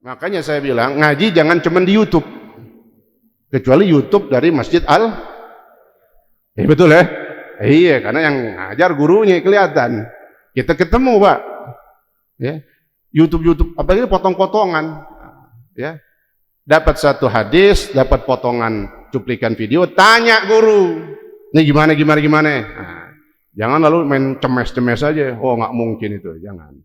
Makanya saya bilang ngaji jangan cuma di YouTube, kecuali YouTube dari Masjid betul ya? Iya, karena yang ngajar gurunya kelihatan. Kita ketemu Pak, ya YouTube apalagi potong-potongan, ya dapat satu hadis, dapat potongan cuplikan video, tanya guru, ini gimana. Nah, jangan lalu main cemes-cemes aja, oh nggak mungkin itu, jangan.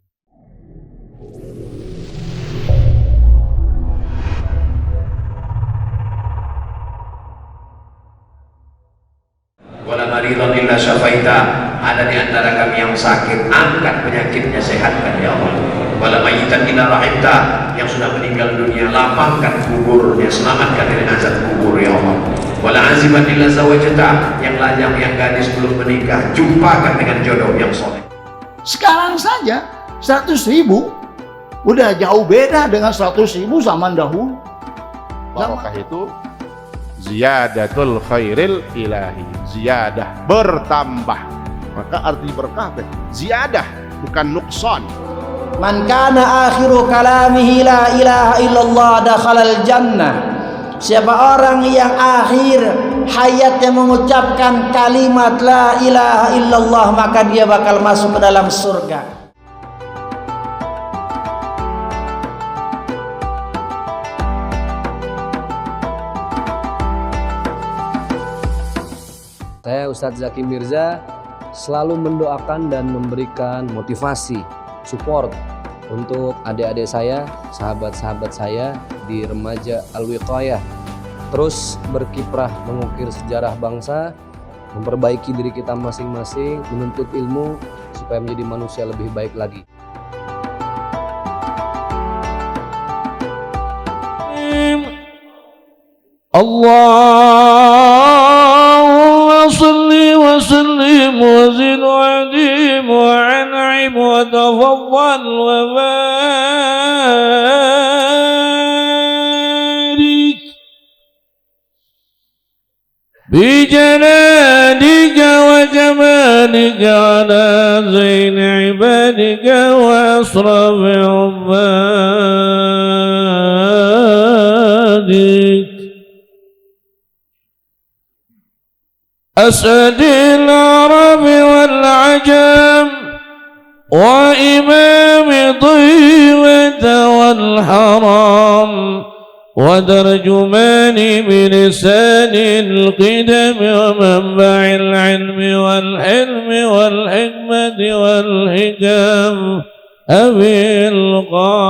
Wala maridhan illa syafaita, ada di antara kami yang sakit, angkat penyakitnya, sehatkan ya Allah. Wala mayitan illa rahimta, yang sudah meninggal dunia, lapangkan kuburnya, selamatkan dari azab kubur ya Allah. Wala aziman illa zawajata, yang lajang, yang gadis belum menikah, jumpakan dengan jodoh yang soleh. Sekarang saja 100.000 udah jauh beda dengan 100.000 zaman dahulu. Barokah itu ziyadatul khairil ilahi, ziyadah, bertambah. Maka arti berkah ziyadah, bukan nukson. Man kana akhiru kalamihi la ilaha illallah dakhalal jannah. Siapa orang yang akhir hayatnya mengucapkan kalimat la ilaha illallah, maka dia bakal masuk ke dalam surga. Saya Ustadz Zaki Mirza selalu mendoakan dan memberikan motivasi, support untuk adik-adik saya, sahabat-sahabat saya di Remaja Al-Wiqayah. Terus berkiprah mengukir sejarah bangsa, memperbaiki diri kita masing-masing, menuntut ilmu supaya menjadi manusia lebih baik lagi. Allahumma salli wa sallim wa zid wa adim wa an'im wa tafaddal wa barik bi jalalika wa jamalika ala zain ibadika wa asrafi ubadik أسد العرب والعجم وإمام طيبة والحرم وترجمان بلسان القدم ومنبع العلم والحلم والحكمة والحكم أبي القاسم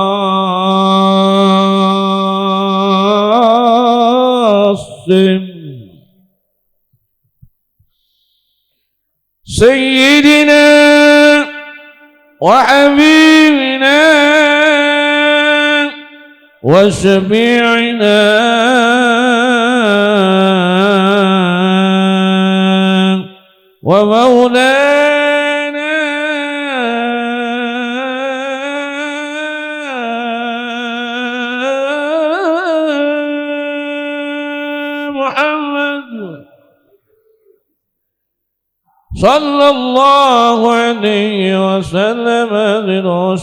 سيدنا وحبيبنا وشفيعنا ومولانا محمد صلى الله عليه وسلم ذو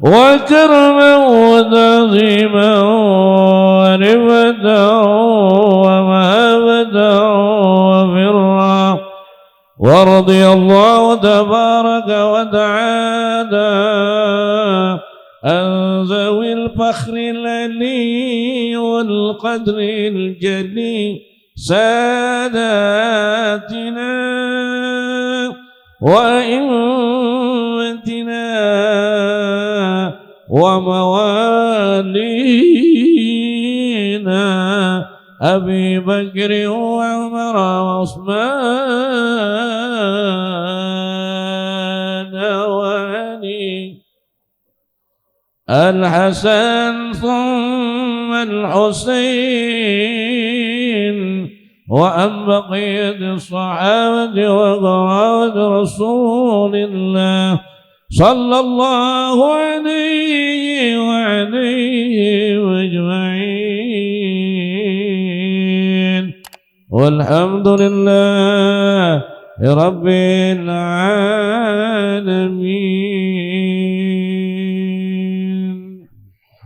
وكرما وتعظيما ورفة ومهابة وفرا ورضي الله تبارك وتعالى عن ذوي الفخر العلي والقدر الجلي ساداتنا وأئمتنا وموالينا أبي بكر وعمر وعثمان الثاني الحسن ثم الحسين وعن بقية الصحابة وقرابة رسول الله صلى الله عليه وعليهم أجمعين والحمد لله رب العالمين.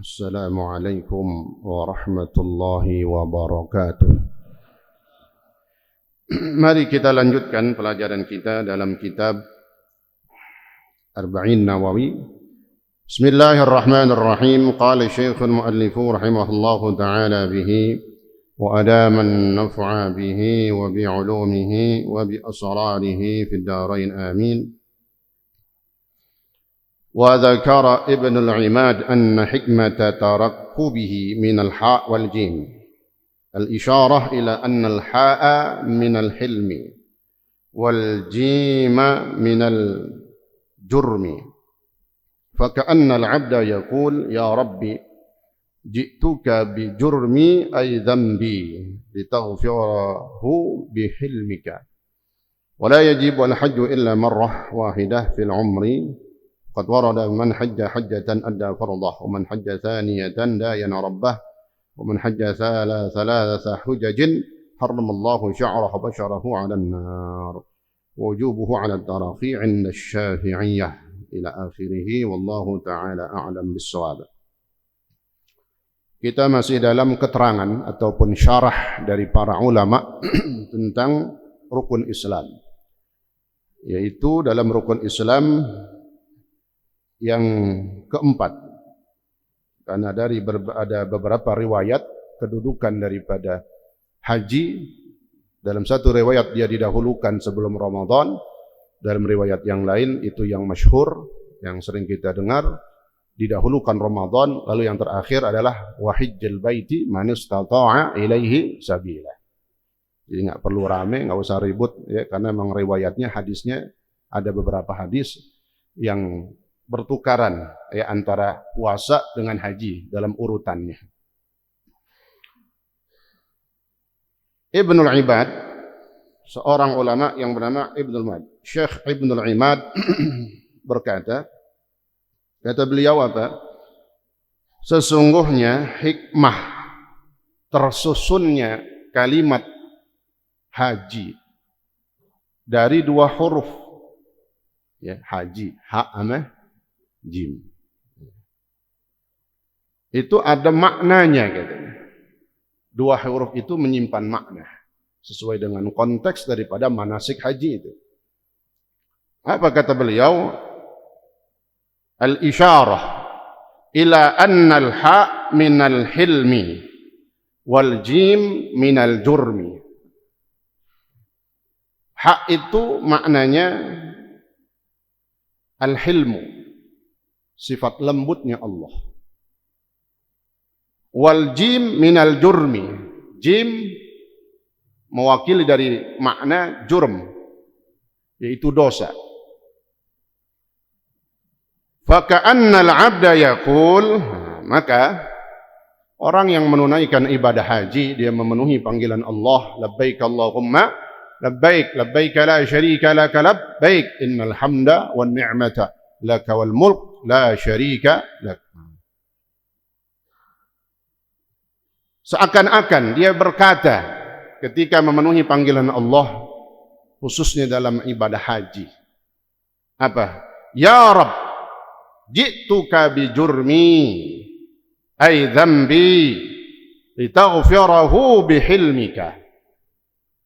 السلام عليكم ورحمة الله wabarakatuh. Mari kita lanjutkan pelajaran kita dalam kitab Arba'in Nawawi. Bismillahirrahmanirrahim. Qala Syekhul Mu'allifu rahimahullahu ta'ala bihi wa adama an-naf'a bihi wa bi'ulumihi wa bi asrarihi fid darain amin. Wa dzakara Ibn al-Imad anna hikmata tarakkubihi min al-ha' wal jim الإشارة إلى أن الحاء من الحلم والجيم من الجرم فكأن العبد يقول يا ربي جئتك بجرمي أي ذنبي لتغفره بحلمك ولا يجب الحج إلا مرة واحدة في العمر قد ورد من حج حجة أدى فرضه ومن حج ثانية داين ربه ومن حج ثلاث حجج حرم الله شعره بشره على النار ووجوبه على التراخي عند الشافعية إلى آخره والله تعالى أعلم بالصواب. Kita masih dalam keterangan ataupun syarah dari para ulama tentang rukun Islam, yaitu dalam rukun Islam yang keempat. Karena ada beberapa riwayat kedudukan daripada haji. Dalam satu riwayat dia didahulukan sebelum Ramadan. Dalam riwayat yang lain itu yang masyhur, yang sering kita dengar, didahulukan Ramadan. Lalu yang terakhir adalah wahijjal baiti man istata'a ilaihi sabila. Jadi enggak perlu rame, enggak usah ribut ya, karena memang riwayatnya, hadisnya ada beberapa hadis yang bertukaran ya, antara puasa dengan haji dalam urutannya. Ibnul Ibad, seorang ulama yang bernama Ibnul Ibad, Syekh Ibnul Ibad berkata, kata beliau apa? Sesungguhnya hikmah tersusunnya kalimat haji dari dua huruf ya, haji, ha sama jim. Itu ada maknanya katanya. Dua huruf itu menyimpan makna sesuai dengan konteks daripada manasik haji itu. Apa kata beliau? Al-isyarah ila anna al-ha' min al-hilmi wal jim min al-jurmi. Ha itu maknanya al-hilmu, sifat lembutnya Allah. Wal jim minal jurmi. Jim mewakili dari makna jurm, yaitu dosa. Faka'annal abda yaqul, maka orang yang menunaikan ibadah haji, dia memenuhi panggilan Allah, labbaik Allahumma labbaik, labbaik la syarika laka labbaik, innal hamda wan ni'mata laka wal mulk la syarika lak. Seakan-akan dia berkata ketika memenuhi panggilan Allah, khususnya dalam ibadah haji, apa? Ya Rabb, ji'tuka bi jurmi ay dzambi litaghfirahu bi hilmika.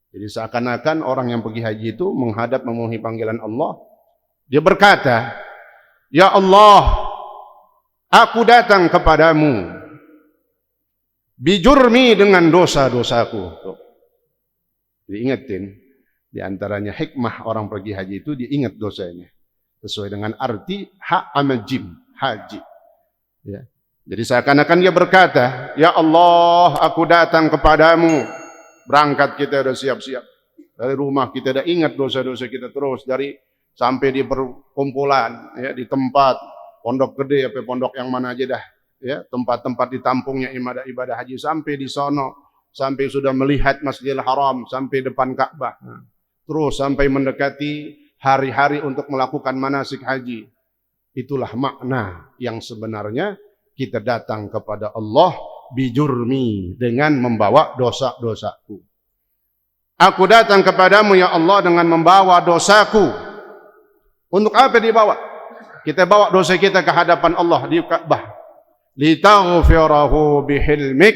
Jadi seakan-akan orang yang pergi haji itu menghadap memenuhi panggilan Allah, dia berkata, Ya Allah, aku datang kepadamu bijurmi dengan dosa-dosaku. Diingetin, di antaranya hikmah orang pergi haji itu diingat dosanya. Sesuai dengan arti ha' sama jim, haji. Ya. Jadi seakan-akan dia berkata, Ya Allah, aku datang kepadamu. Berangkat kita sudah siap-siap. Dari rumah kita sudah ingat dosa-dosa kita terus. Dari sampai di perkumpulan, ya, di tempat pondok gede, apa pondok yang mana aja dah, ya, tempat-tempat ditampungnya ibadah haji, sampai di sono, sampai sudah melihat Masjidil Haram, sampai depan Ka'bah, terus sampai mendekati hari-hari untuk melakukan manasik haji. Itulah makna yang sebenarnya kita datang kepada Allah bijurmi, dengan membawa dosa-dosaku. Aku datang kepadamu ya Allah dengan membawa dosaku. Untuk apa dibawa? Kita bawa dosa kita ke hadapan Allah di Ka'bah. Litaghfirahu bihilmik,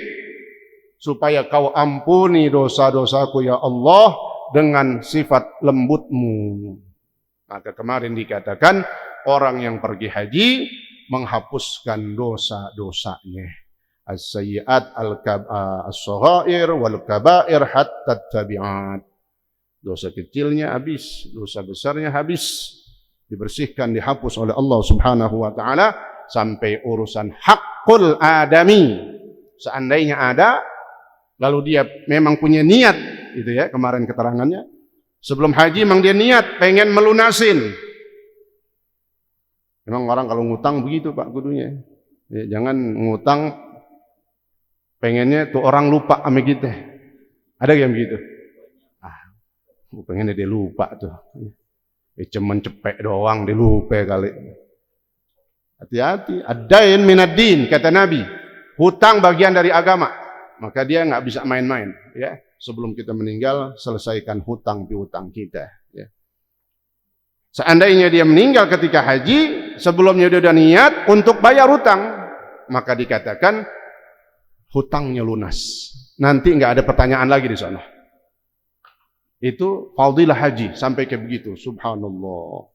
supaya kau ampuni dosa-dosaku ya Allah dengan sifat lembutmu. Maka kemarin dikatakan orang yang pergi haji menghapuskan dosa-dosanya. As-sayyi'at as-saghair wal kabair hatta tabi'at. Dosa kecilnya habis, dosa besarnya habis. Dibersihkan, dihapus oleh Allah Subhanahu wa taala sampai urusan hakul adami. Seandainya ada, lalu dia memang punya niat, itu ya kemarin keterangannya. Sebelum haji memang dia niat pengen melunasin. Memang orang kalau ngutang begitu Pak kudunya. Ya, jangan ngutang pengennya tuh orang lupa sama kita. Ada yang begitu? Pengennya dia lupa tuh. Cuman cepek doang dia lupa kali. Hati-hati. Ad-dain minad-din, kata Nabi. Hutang bagian dari agama. Maka dia nggak bisa main-main. Ya, sebelum kita meninggal, selesaikan hutang piutang kita. Ya. Seandainya dia meninggal ketika haji, sebelumnya dia udah niat untuk bayar hutang, maka dikatakan hutangnya lunas. Nanti nggak ada pertanyaan lagi di sana. Itu fadilah haji sampai kayak begitu. Subhanallah.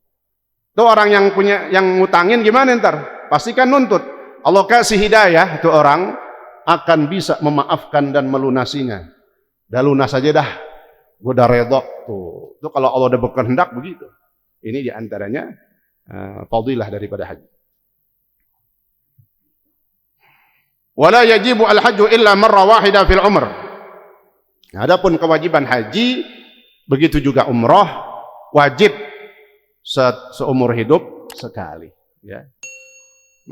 Itu orang yang punya, yang ngutangin gimana ntar? Pastikan nuntut. Allah kasih hidayah, itu orang akan bisa memaafkan dan melunasinya. Dah lunas aja dah. Gue udah redha tuh. Itu kalau Allah udah berkehendak begitu. Ini diantaranya fadilah daripada haji. Wala yajibu al-hajju illa marra wahida fil umr. Adapun kewajiban haji, begitu juga umroh, wajib seumur hidup sekali. Ya.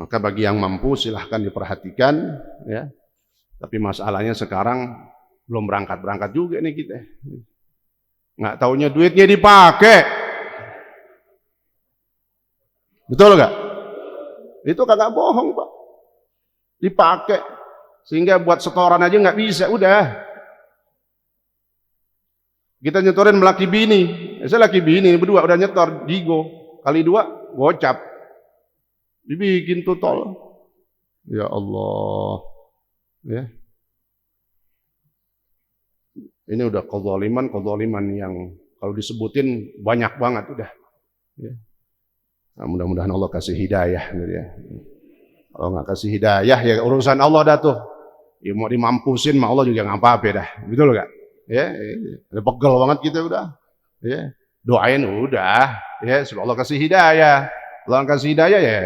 Maka bagi yang mampu silahkan diperhatikan. Ya. Tapi masalahnya sekarang belum berangkat juga nih kita. Nggak taunya duitnya dipakai. Betul nggak? Itu kagak bohong Pak. Dipakai. Sehingga buat setoran aja nggak bisa, udah. Kita nyetorin melaki bini. Saya laki bini berdua udah nyetor digo. Kali 2 gocap. Dibikin tuh tol. Ya Allah. Ya. Ini udah kezaliman yang kalau disebutin banyak banget udah. Ya. Nah, mudah-mudahan Allah kasih hidayah gitu ya. Kalau nggak kasih hidayah ya urusan Allah dah tuh. Ya mau dimampusin mah Allah juga nggak apa-apa dah. Betul nggak? Ya, udah pegel banget kita udah. Ya, doain udah. Ya, supaya Allah kasih hidayah. Allah kasih hidayah ya.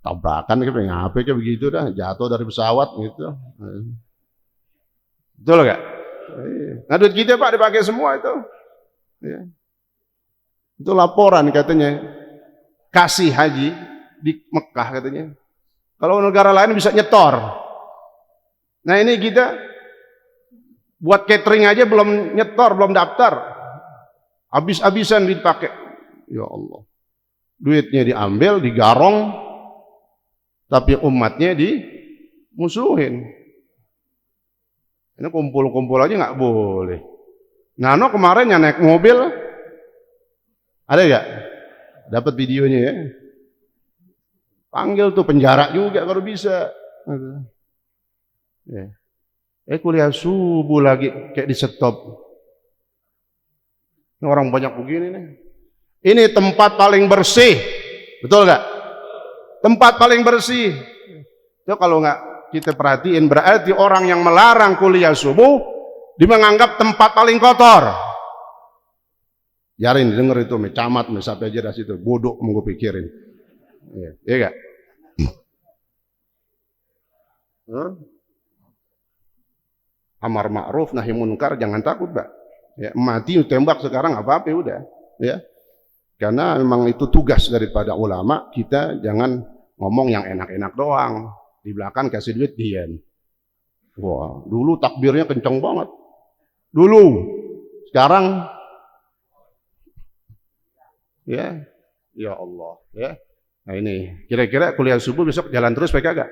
Tabrakan kayak ngapain kayak begitu dah, jatuh dari pesawat gitu. Betul nggak? Nah, duit kita Pak dipakai semua itu. Ya. Itu laporan katanya. Kasih haji di Mekah katanya. Kalau negara lain bisa nyetor. Nah, ini kita buat catering aja belum nyetor, belum daftar. Habis-habisan dipakai. Ya Allah. Duitnya diambil, digarong, tapi umatnya dimusuhin. Ini kumpul-kumpul aja nggak boleh. Nano kemarin yang naik mobil, ada nggak? Dapat videonya ya? Panggil tuh penjara juga kalau bisa. Ya. Kuliah subuh lagi kayak di stop. Ini orang banyak begini nih. Ini tempat paling bersih, betul nggak? Tempat paling bersih. Itu kalau nggak kita perhatiin berarti orang yang melarang kuliah subuh dia menganggap tempat paling kotor. Jarin denger itu, camat, sampai aja dari situ, bodoh mau gue pikirin. Iya nggak? Amar ma'ruf nahi munkar, jangan takut Pak. Ya, mati tembak sekarang apa-apa udah. Ya. Karena memang itu tugas daripada ulama, kita jangan ngomong yang enak-enak doang. Di belakang kasih duit diam. Wah, dulu takbirnya kencang banget. Dulu. Sekarang ya, ya Allah, ya. Nah ini, kira-kira kuliah subuh besok jalan terus pakai kagak?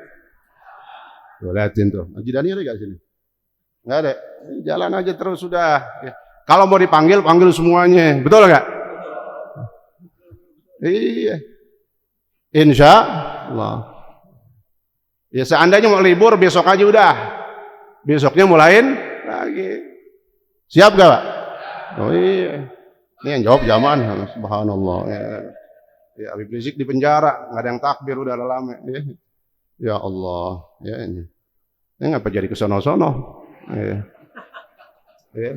Tuh, liatin tuh. Haji Daniel ada sini? Enggak ada. Jalan aja terus sudah. Ya. Kalau mau dipanggil, panggil semuanya. Betul enggak? Iya. Insya Allah. Ya seandainya mau libur besok aja udah. Besoknya mulain lagi. Siap gak Pak? Oh iya. Ini yang jawab zaman. Subhanallah. Ya Habib Rizik di penjara, nggak ada yang takbir udah lama. Ya Allah. Ya ini. Ini ngapa jadi kesono-sono? Ya. Ya.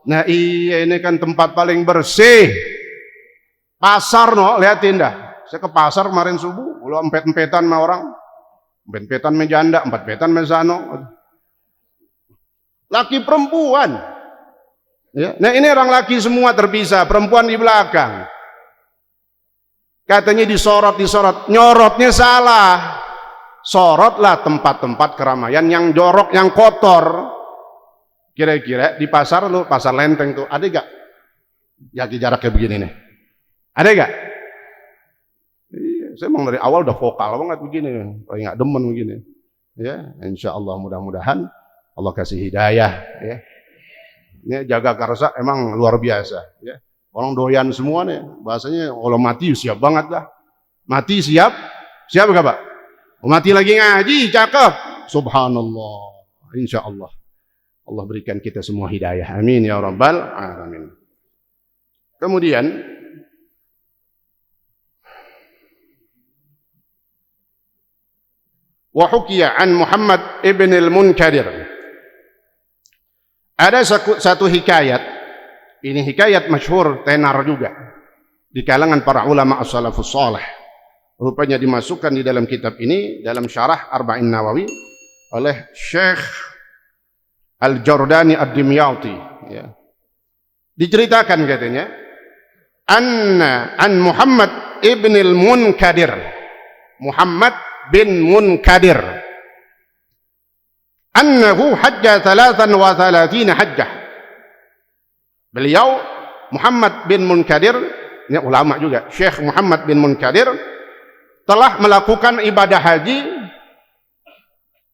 Nah iya ini kan tempat paling bersih. Pasar no, lihatin dah. Saya ke pasar kemarin subuh, kalau empet-empetan sama orang, empet-empetan sama janda, empet-empetan sama sano. Laki perempuan. Ya. Nah ini orang laki semua terpisah, perempuan di belakang. Katanya disorot, nyorotnya salah. Sorotlah tempat-tempat keramaian yang jorok, yang kotor. Kira-kira di pasar lu, pasar Lenteng tuh, ada gak? Jaga jarak kayak begini nih. Ada gak? Iya, saya emang dari awal udah vokal banget begini, paling nggak demen begini. Ya, insya Allah mudah-mudahan Allah kasih hidayah. Ya. Ini jaga karsa emang luar biasa. Ya. Orang doyan semua nih, bahasanya kalau mati siap banget dah. Mati siap gak Pak? Mati lagi ngaji, cakep. Subhanallah, insya Allah. Allah berikan kita semua hidayah. Amin ya rabbal alamin. Kemudian wa hukiya an Muhammad ibn al-Munkadir. Ada satu hikayat, ini hikayat masyhur, tenar juga di kalangan para ulama as-salafus salih. Rupanya dimasukkan di dalam kitab ini dalam syarah Arba'in Nawawi oleh Syekh Al-Jordani Ad-Dimyati, ya. Diceritakan katanya an Muhammad ibn al-Munkadir, Muhammad bin Munkadir, annahu hajja 33 hajjah. Beliau Muhammad bin Munkadir, ini ulama juga, Syekh Muhammad bin Munkadir telah melakukan ibadah haji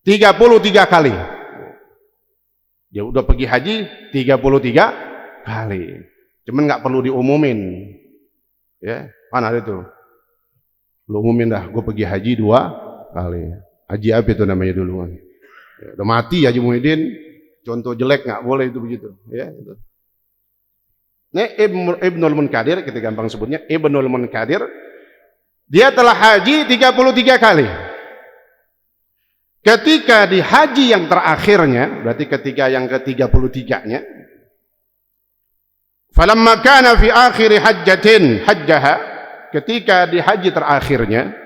33 kali. Dia udah pergi haji 33 kali. Cuman nggak perlu diumumin. Ya, mana itu? Lu umumin dah, gue pergi haji 2 kali. Haji apa itu namanya dulu? Ya, udah mati Haji Muhyiddin, contoh jelek nggak boleh itu begitu. Ya, itu. Ini Ibnul Munkadir, kita gampang sebutnya Ibnul Munkadir. Dia telah haji 33 kali. Ketika di haji yang terakhirnya, berarti ketika yang ke-33-nya, falamma kana fi akhir hajjatin hajjaha, ketika di haji terakhirnya,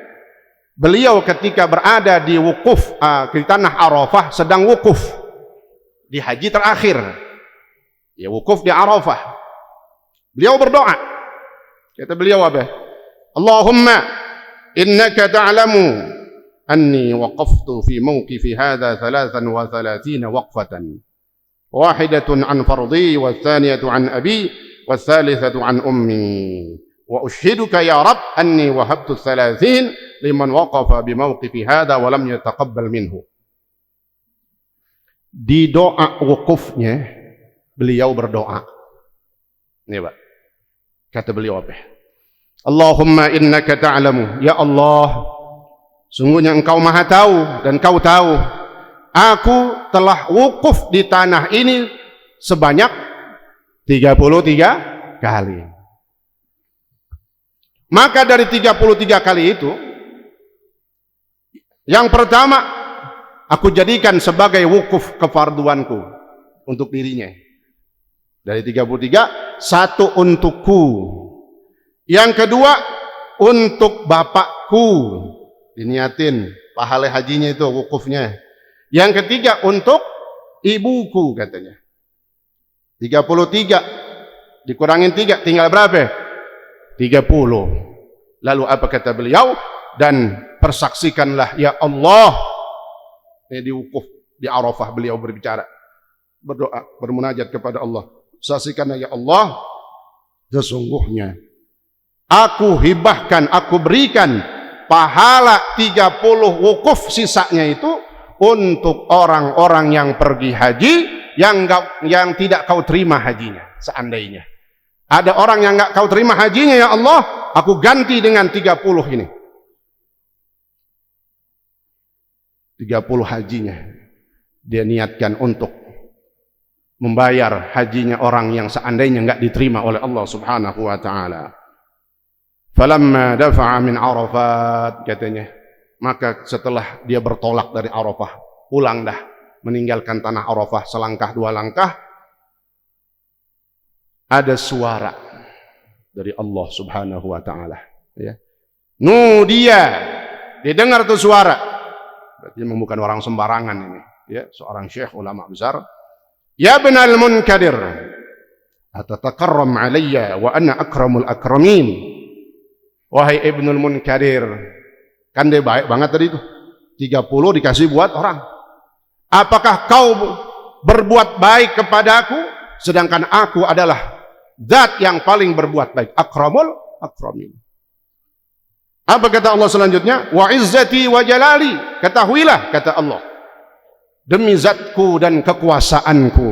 beliau ketika berada di wukuf di tanah Arafah, sedang wukuf di haji terakhir, ya wukuf di Arafah, beliau berdoa. Kata beliau apa? Allahumma innaka ta'lamu anni waqaftu fi mawqifi hadha 33 waqfatan, wahidatun an fardhi wa thaniyatu an abi wa thalithatu an ummi, wa ushiduka ya Rabb anni wahabtu 30 liman waqafa bi mawqifi hadha wa lam yataqabbal minhu. Di doa wukufnya beliau berdoa. Ini Pak, kata beliau apa? Allahumma innaka ta'lamu, ya Allah, sungguhnya engkau maha tahu dan kau tahu aku telah wukuf di tanah ini sebanyak 33 kali. Maka dari 33 kali itu, yang pertama aku jadikan sebagai wukuf kefarduanku untuk dirinya. Dari 33, satu untukku. Yang kedua untuk bapakku, diniatin pahala hajinya itu wukufnya. Yang ketiga untuk ibuku katanya. 33 Dikurangin 3, tinggal berapa? 30. Lalu apa kata beliau? Dan persaksikanlah ya Allah. Ini di wukuf di Arafah beliau berbicara, berdoa, bermunajat kepada Allah. Saksikanlah ya Allah, sesungguhnya aku hibahkan, aku berikan pahala 30 wukuf, sisanya itu untuk orang-orang yang pergi haji yang tidak kau terima hajinya. Seandainya ada orang yang nggak kau terima hajinya ya Allah, aku ganti dengan 30 ini. 30 hajinya dia niatkan untuk membayar hajinya orang yang seandainya nggak diterima oleh Allah Subhanahu wa taala. Falamma dafa'a min Arafat, katanya, maka setelah dia bertolak dari Arafah, pulang dah, meninggalkan tanah Arafah selangkah dua langkah, ada suara dari Allah Subhanahu wa taala, ya. Nudia, didengar tuh suara. Berarti bukan orang sembarangan ini, ya, seorang syekh ulama besar. Ya ibnal Munkadir, atatakarram alayya wa ana akramul akramin. Wahai Ibnul Munkadir, kan dia baik banget tadi itu, 30 dikasih buat orang. Apakah kau berbuat baik kepadaku, sedangkan aku adalah zat yang paling berbuat baik, akramul akramin. Apa kata Allah selanjutnya? Wa izzati wa jalali, ketahuilah, kata Allah, demi zatku dan kekuasaanku,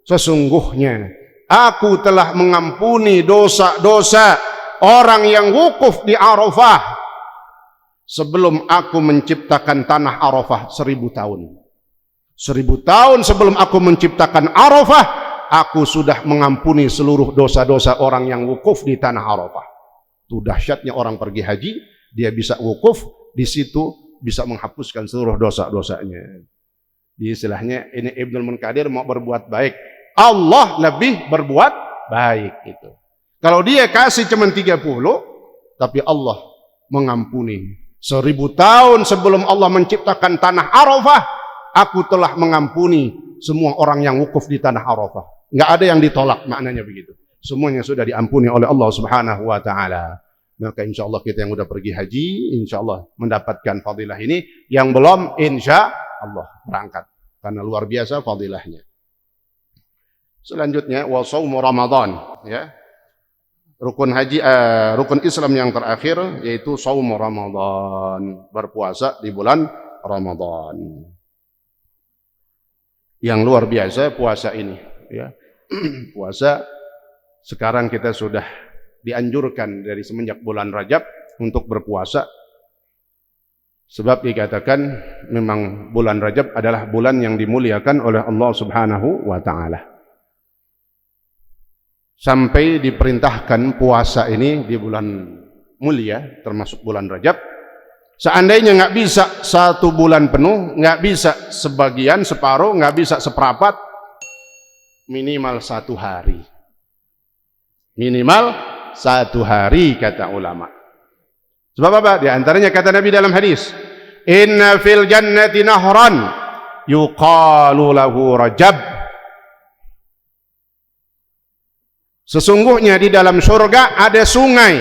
sesungguhnya aku telah mengampuni dosa-dosa orang yang wukuf di Arafah sebelum aku menciptakan tanah Arafah 1000 tahun. 1000 tahun sebelum aku menciptakan Arafah, aku sudah mengampuni seluruh dosa-dosa orang yang wukuf di tanah Arafah. Itu dahsyatnya orang pergi haji, dia bisa wukuf di situ, bisa menghapuskan seluruh dosa-dosanya. Di istilahnya ini Ibnul Munkadir mau berbuat baik, Allah lebih berbuat baik itu. Kalau dia kasih cuma 30, tapi Allah mengampuni. 1000 tahun sebelum Allah menciptakan tanah Arafah, aku telah mengampuni semua orang yang wukuf di tanah Arafah. Nggak ada yang ditolak, maknanya begitu. Semuanya sudah diampuni oleh Allah Subhanahu wa taala. Maka insya Allah kita yang sudah pergi haji, insya Allah mendapatkan fadilah ini. Yang belum, insya Allah berangkat, karena luar biasa fadilahnya. Selanjutnya wa shaumu Ramadan, ya. Rukun haji, rukun Islam yang terakhir yaitu shaum Ramadan, berpuasa di bulan Ramadan. Yang luar biasa puasa ini, ya. Puasa sekarang kita sudah dianjurkan dari semenjak bulan Rajab untuk berpuasa. Sebab dikatakan memang bulan Rajab adalah bulan yang dimuliakan oleh Allah Subhanahu wa taala. Sampai diperintahkan puasa ini di bulan mulia, termasuk bulan Rajab. Seandainya nggak bisa 1 bulan penuh, nggak bisa sebagian, separuh, nggak bisa seperempat, minimal 1 hari. Minimal 1 hari, kata ulama. Sebab apa? Di antaranya kata Nabi dalam hadis, inna fil jannati nahran yuqalu lahu Rajab. Sesungguhnya di dalam surga ada sungai,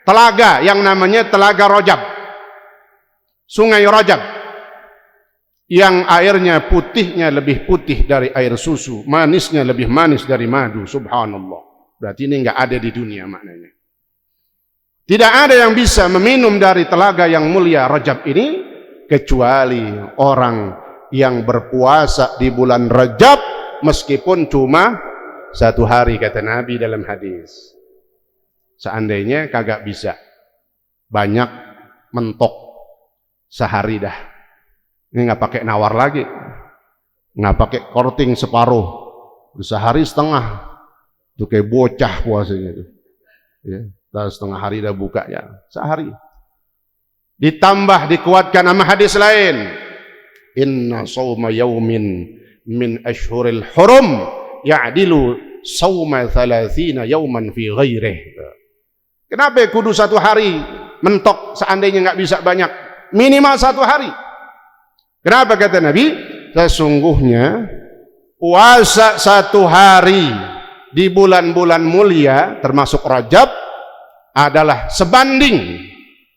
telaga yang namanya Telaga Rajab. Sungai Rajab yang airnya putihnya lebih putih dari air susu, manisnya lebih manis dari madu. Subhanallah. Berarti ini nggak ada di dunia maknanya. Tidak ada yang bisa meminum dari telaga yang mulia Rajab ini kecuali orang yang berpuasa di bulan Rajab, meskipun cuma 1 hari, kata Nabi dalam hadis. Seandainya kagak bisa, banyak mentok sehari dah. Ini nggak pakai nawar lagi, nggak pakai korting separuh, sehari setengah. Itu kayak bocah puasanya itu. Ya, setengah hari dah buka ya, sehari. Ditambah dikuatkan sama hadis lain. Inna shauma yaumin min ashhuril hurum ya'dilu shauma 30 yauman fi ghairih. Kenapa kudu 1 hari mentok, seandainya nggak bisa banyak, minimal 1 hari. Kenapa kata Nabi? Sesungguhnya puasa 1 hari di bulan-bulan mulia termasuk Rajab adalah sebanding.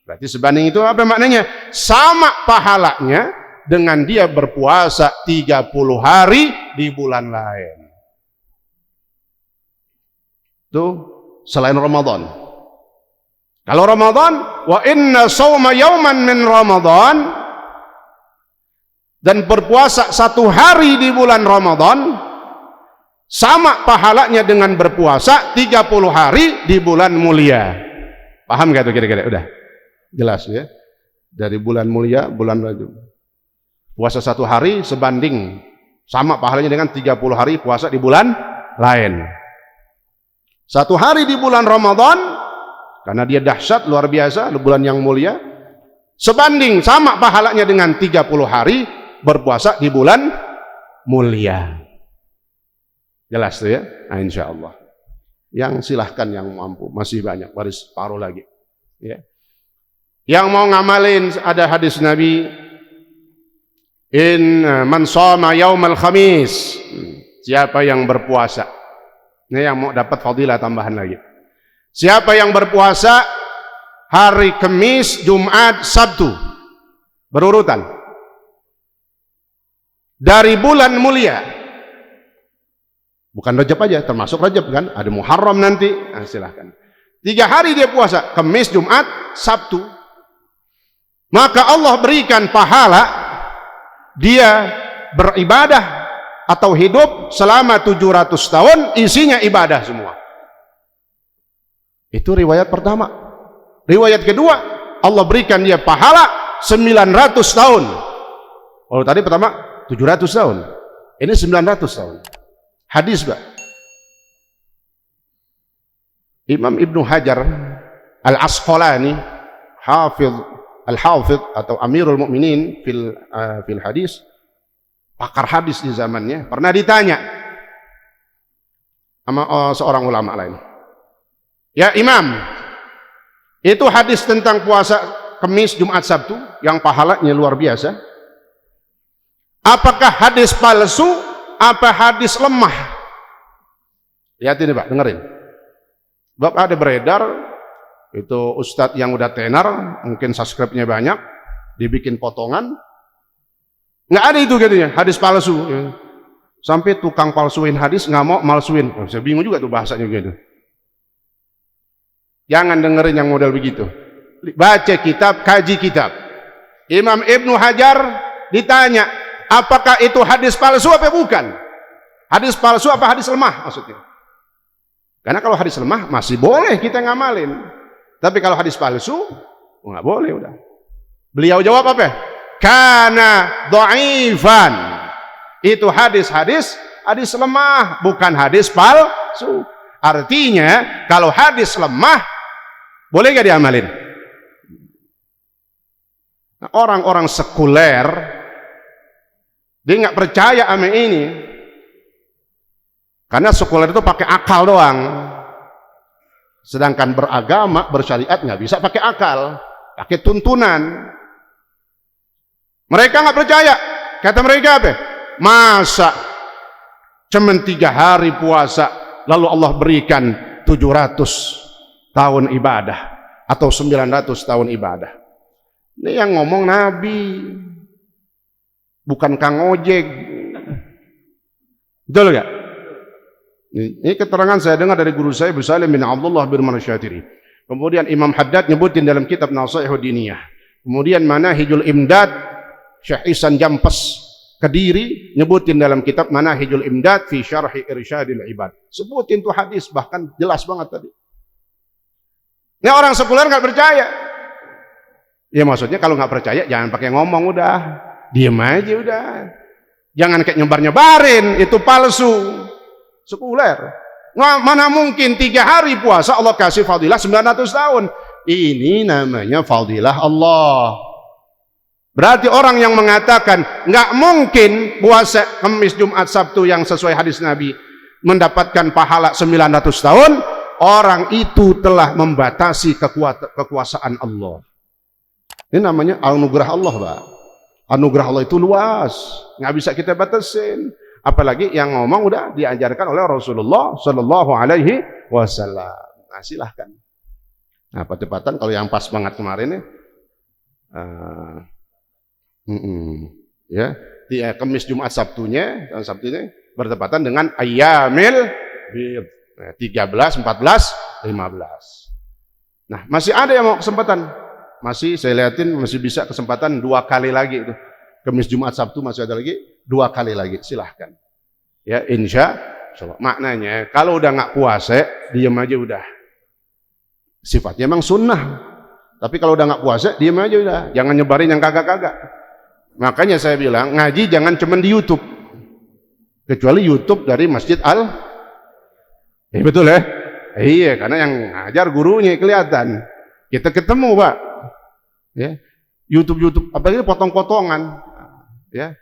Berarti sebanding itu apa maknanya? Sama pahalanya dengan dia berpuasa 30 hari di bulan lain. Itu selain Ramadan. Kalau Ramadan, wa inna sawma yauman min Ramadan, dan berpuasa 1 hari di bulan Ramadan sama pahalanya dengan berpuasa 30 hari di bulan mulia. Paham gak itu kira-kira? Udah jelas ya. Dari bulan mulia, bulan Rajab. Puasa 1 hari sebanding sama pahalanya dengan 30 hari puasa di bulan lain. 1 hari di bulan Ramadan karena dia dahsyat luar biasa, bulan yang mulia, sebanding sama pahalanya dengan 30 hari berpuasa di bulan mulia. Jelas tuh ya? Nah, insya Allah. Yang silahkan yang mampu, masih banyak, baris paruh lagi. Ya. Yang mau ngamalin ada hadis Nabi, in man shoma yaumal khamis, siapa yang berpuasa. Ini yang mau dapat fadilah tambahan lagi. Siapa yang berpuasa hari Kamis, Jumat, Sabtu berurutan dari bulan mulia. Bukan Rajab aja, termasuk Rajab kan, ada Muharram nanti. Nah, silahkan. 3 hari dia puasa, Kamis, Jumat, Sabtu. Maka Allah berikan pahala dia beribadah atau hidup selama 700 tahun isinya ibadah semua. Itu riwayat pertama. Riwayat kedua, Allah berikan dia pahala 900 tahun. Oh, tadi pertama 700 tahun. Ini 900 tahun. Hadis, Pak. Imam Ibnu Hajar Al-Asqalani, Al-Hafidh atau Amirul Mukminin fil hadis, pakar hadis di zamannya, pernah ditanya sama seorang ulama lain. Ya Imam, itu hadis tentang puasa Kamis, Jumat, Sabtu yang pahalanya luar biasa. Apakah hadis palsu? Apa hadis lemah? Lihat ini Pak, dengerin. Bab ada beredar, itu ustadz yang udah tenar, mungkin subscribe-nya banyak, dibikin potongan. Nggak ada itu katanya, hadis palsu. Sampai tukang palsuin hadis nggak mau malsuin. Saya bingung juga tuh bahasanya gitu. Jangan dengerin yang model begitu. Baca kitab, kaji kitab. Imam Ibnu Hajar ditanya, apakah itu hadis palsu apa bukan? Hadis palsu apa hadis lemah maksudnya? Karena kalau hadis lemah masih boleh kita ngamalin. Tapi kalau hadis palsu nggak boleh udah. Beliau jawab apa? Kana dhaifan. Itu hadis lemah, bukan hadis palsu. Artinya kalau hadis lemah boleh nggak diamalin? Nah, orang-orang sekuler dia nggak percaya sama ini, karena sekuler itu pakai akal doang, sedangkan beragama, bersyariat nggak bisa pakai akal, pakai tuntunan. Mereka nggak percaya, kata mereka apa? Masa cuman 3 hari puasa lalu Allah berikan 700 tahun ibadah atau 900 tahun ibadah? Ini yang ngomong Nabi, bukan Kang Ojek. Betul gak? Ini keterangan saya dengar dari guru saya Salim bin Abdullah bin Marsyatiri. Kemudian Imam Haddad nyebutin dalam kitab Nasaihud Diniyah. Kemudian Manahijul Imdad, Syekh Ihsan Jampes Kediri nyebutin dalam kitab Manahijul Imdad fi Syarhi Irsyadil Ibad. Sebutin tuh hadis, bahkan jelas banget tadi. Ini orang sekuler nggak percaya. Ya maksudnya kalau nggak percaya jangan pakai ngomong, udah diem aja udah. Jangan kayak nyebar-nyebarin, itu palsu. Sekuler. Mana mungkin 3 hari puasa Allah kasih fadilah 900 tahun. Ini namanya fadilah Allah. Berarti orang yang mengatakan nggak mungkin puasa Kamis, Jumat, Sabtu yang sesuai hadis Nabi mendapatkan pahala 900 tahun, orang itu telah membatasi kekuasaan Allah. Ini namanya anugerah Allah, Pak. Anugerah Allah itu luas, nggak bisa kita batasin. Apalagi yang ngomong udah diajarkan oleh Rasulullah Shallallahu Alaihi Wasallam. Nah, silahkan. Nah, percepatan kalau yang pas banget kemarin nih, ya, di Kamis Jumat Sabtunya bertepatan dengan Ayyamil Bid, 13, 14, 15. Nah, masih ada yang mau kesempatan, masih saya lihatin masih bisa kesempatan 2 kali lagi itu. Kamis Jumat Sabtu masih ada lagi 2 kali lagi, silahkan. Ya, insya Allah. Maknanya kalau udah nggak puasa, diam aja udah. Sifatnya memang sunnah. Tapi kalau udah nggak puasa, diam aja udah. Jangan nyebarin yang kagak-kagak. Makanya saya bilang ngaji jangan cuma di YouTube. Kecuali YouTube dari Masjid betul ya? Iya, karena yang ngajar gurunya kelihatan. Kita ketemu, Pak. Ya. YouTube apalagi potong-potongan. Ya.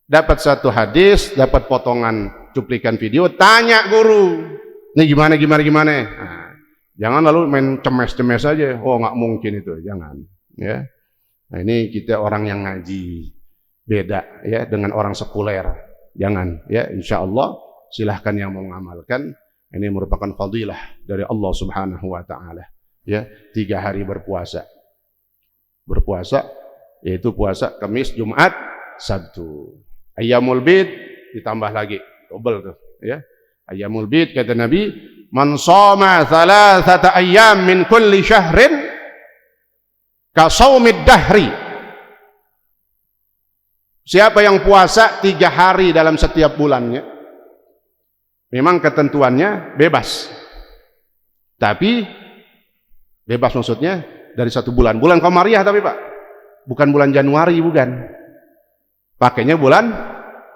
Dapat satu hadis, dapat potongan cuplikan video, tanya guru. Ini gimana? Nah, jangan lalu main cemes-cemes aja. Oh, nggak mungkin itu, jangan. Ya. Nah, ini kita orang yang ngaji beda ya dengan orang sekuler. Jangan ya, insya Allah silahkan yang mau mengamalkan. Ini merupakan fadilah dari Allah Subhanahu Wa Taala. Ya, 3 hari berpuasa. Berpuasa yaitu puasa Kamis, Jumat, Sabtu. Ayyamul Bid ditambah lagi double tuh. Ya, Ayyamul Bid kata Nabi, man shoma 3 ayyam min kulli syahrin ka shaumid dahri. Siapa yang puasa 3 hari dalam setiap bulannya, memang ketentuannya bebas. Tapi bebas maksudnya dari 1 bulan. Bulan Qamariyah tapi Pak, bukan bulan Januari, bukan. Pakainya bulan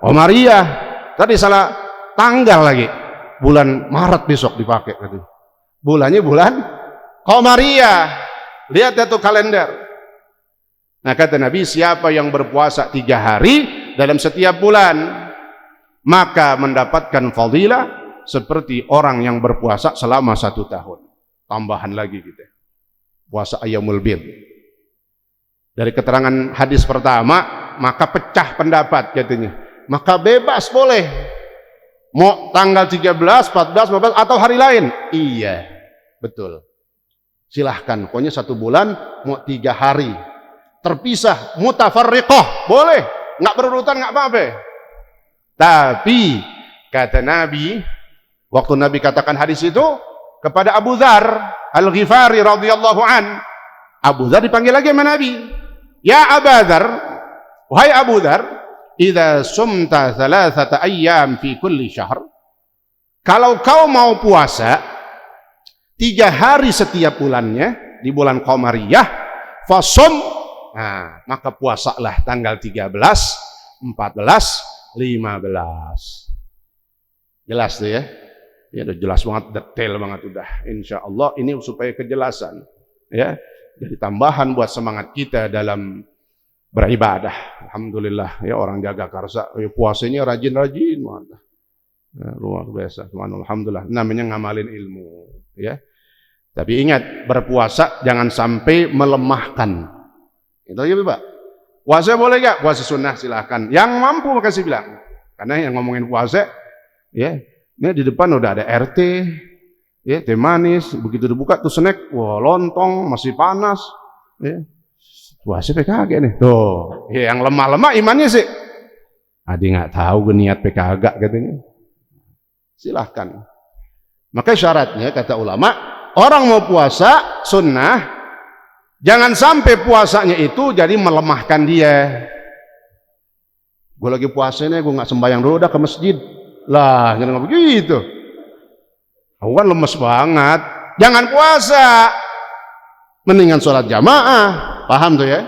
Qamariyah. Tadi salah tanggal lagi. Bulan Maret besok dipakai. Bulannya bulan Qamariyah. Lihat itu kalender. Nah, kata Nabi, siapa yang berpuasa 3 hari dalam setiap bulan, maka mendapatkan fadilah seperti orang yang berpuasa selama 1 tahun. Tambahan lagi kita. Puasa Ayyamul Bid. Dari keterangan hadis pertama, maka pecah pendapat katanya. Maka bebas boleh. Mau tanggal 13, 14, 15 atau hari lain. Iya, betul. Silahkan, pokoknya 1 bulan mau 3 hari. Terpisah, mutafarriqah, boleh. Nggak berurutan, nggak apa-apa. Tapi, kata Nabi, waktu Nabi katakan hadis itu, kepada Abu Dzar Al-Ghifari radhiyallahu an, Abu Dzar dipanggil lagi sama Nabi. Ya Abu Dzar, wahai Abu Dzar, idza sumta 3 ayyam fi kulli syahr, kalau kau mau puasa 3 hari setiap bulannya di bulan Qamariyah, fasum, nah, maka puasalah tanggal 13, 14, 15. Jelas tuh ya? Ya udah jelas banget, detail banget udah. Insya Allah ini supaya kejelasan ya. Jadi tambahan buat semangat kita dalam beribadah. Alhamdulillah ya, orang jaga karsa ya, puasanya rajin-rajin banget. Ya, luar biasa. Alhamdulillah, namanya ngamalin ilmu ya. Tapi ingat, berpuasa jangan sampai melemahkan. Itu aja Pak. Puasa boleh gak? Puasa sunnah silahkan. Yang mampu makasih bilang. Karena yang ngomongin puasa ya, ini di depan udah ada RT ya, teh manis, begitu dibuka tuh snack, wah lontong masih panas ya. Puasa PKG nih tuh ya, yang lemah-lemah imannya sih adi nggak tahu gue niat PKG katanya. Silahkan. Maka syaratnya kata ulama, orang mau puasa sunnah, jangan sampai puasanya itu jadi melemahkan dia. Gue lagi puasanya, gue nggak sembahyang dulu udah ke masjid lah, jangan begitu. Aku kan lemes banget. Jangan puasa, mendingan sholat jamaah. Paham tuh ya?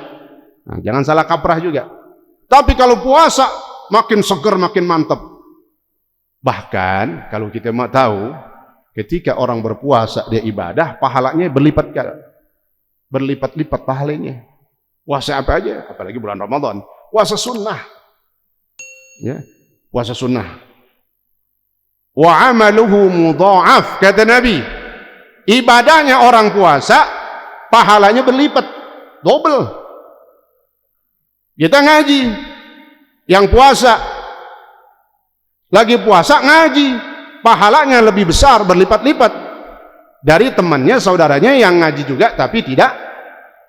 Nah, jangan salah kaprah juga. Tapi kalau puasa makin seger, makin mantap. Bahkan kalau kita mau tahu, ketika orang berpuasa dia ibadah, pahalanya berlipat-lipat pahalanya. Puasa apa aja, apalagi bulan Ramadan. Puasa sunnah, ya, puasa sunnah. Wa amaluhu mudha'af, kata Nabi, ibadahnya orang puasa pahalanya berlipat, double. Kita ngaji yang puasa, Lagi puasa ngaji, pahalanya lebih besar berlipat-lipat dari temannya, saudaranya yang ngaji juga tapi tidak.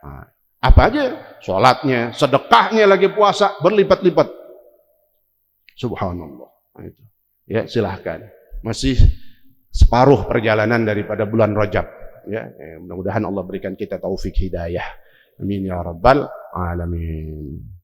Nah, apa aja? Sholatnya, sedekahnya lagi puasa berlipat-lipat. Subhanallah. Nah, itu. Ya, silahkan. Masih separuh perjalanan daripada bulan Rajab. Ya, mudah-mudahan Allah berikan kita taufik hidayah. Amin ya rabbal alamin.